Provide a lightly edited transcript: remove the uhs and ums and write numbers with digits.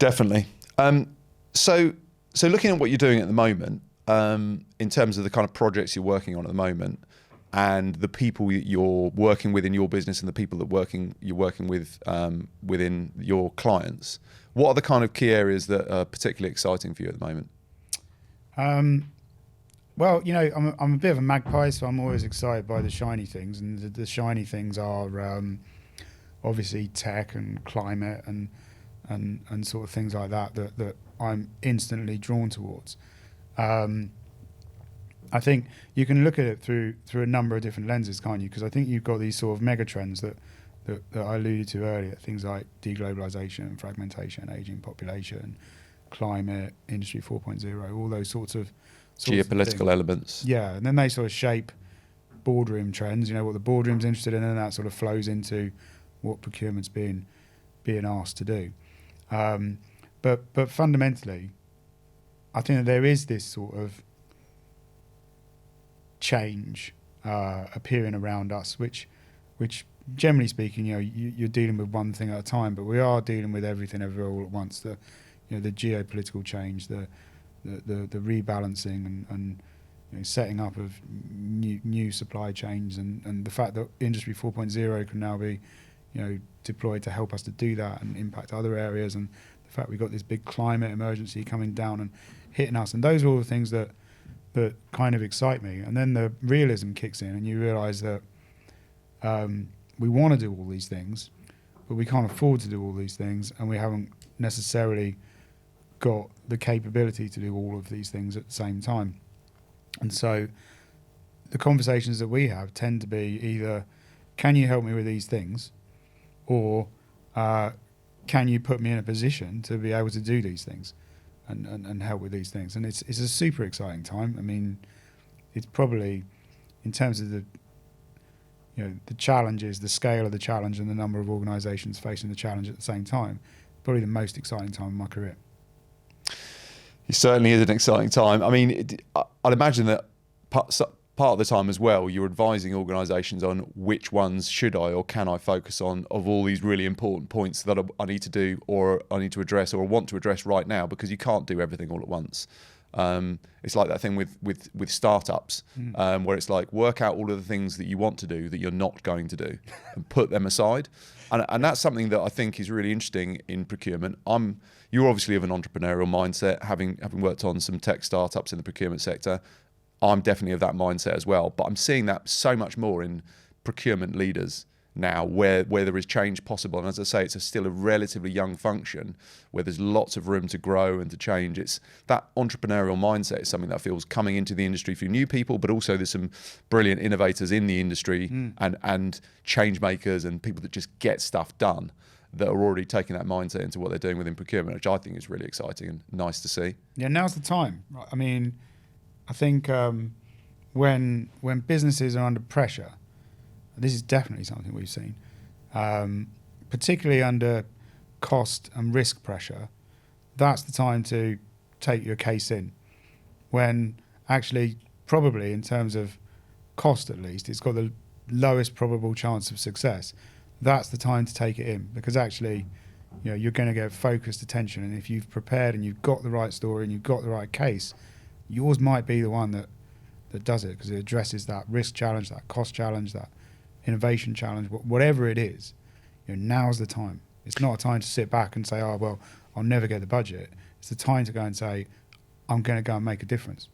Definitely. So looking at what you're doing at the moment, in terms of the kind of projects you're working on at the moment, and the people you're working with in your business and the people that you're working with within your clients, what are the kind of key areas that are particularly exciting for you at the moment? Well, I'm a bit of a magpie, so I'm always excited by the shiny things, and the shiny things are obviously tech and climate and sort of things like that I'm instantly drawn towards. I think you can look at it through a number of different lenses, can't you? Because I think you've got these sort of mega trends that I alluded to earlier, things like deglobalization, fragmentation, aging population, climate, Industry 4.0, all those sorts of geopolitical elements. Yeah, and then they sort of shape boardroom trends, what the boardroom's interested in, and that sort of flows into what procurement's being asked to do. But fundamentally, I think that there is this sort of change appearing around us, which generally speaking, you're dealing with one thing at a time, but we are dealing with everything everywhere all at once. The geopolitical change, the rebalancing and setting up of new supply chains, and the fact that Industry 4.0 can now be deployed to help us to do that and impact other areas, and the fact we've got this big climate emergency coming down and hitting us, and those are all the things that kind of excite me. And then the realism kicks in, and you realise that we want to do all these things, but we can't afford to do all these things, and we haven't necessarily got the capability to do all of these things at the same time. And so the conversations that we have tend to be either, can you help me with these things, or can you put me in a position to be able to do these things and help with these things? And it's a super exciting time. I mean, it's probably, in terms of the challenges, the scale of the challenge and the number of organisations facing the challenge at the same time, probably the most exciting time in my career. It certainly is an exciting time. I mean, I'd imagine that part of the time as well, you're advising organisations on which ones should I or can I focus on of all these really important points that I need to do, or I need to address, or want to address right now, because you can't do everything all at once. It's like that thing with startups, where it's like, work out all of the things that you want to do that you're not going to do and put them aside. And that's something that I think is really interesting in procurement. You're obviously of an entrepreneurial mindset, having worked on some tech startups in the procurement sector. I'm definitely of that mindset as well, but I'm seeing that so much more in procurement leaders now, where there is change possible. And as I say, it's still a relatively young function where there's lots of room to grow and to change. It's that entrepreneurial mindset is something that feels coming into the industry for new people, but also there's some brilliant innovators in the industry and change makers and people that just get stuff done that are already taking that mindset into what they're doing within procurement, which I think is really exciting and nice to see. Yeah, now's the time. I mean, I think when businesses are under pressure, this is definitely something we've seen, particularly under cost and risk pressure, that's the time to take your case in. When actually, probably in terms of cost at least, it's got the lowest probable chance of success. That's the time to take it in, because actually, you're going to get focused attention, and if you've prepared and you've got the right story and you've got the right case, yours might be the one that does it, because it addresses that risk challenge, that cost challenge, that innovation challenge, whatever it is. Now's the time. It's not a time to sit back and say, oh, well, I'll never get the budget. It's the time to go and say, I'm going to go and make a difference.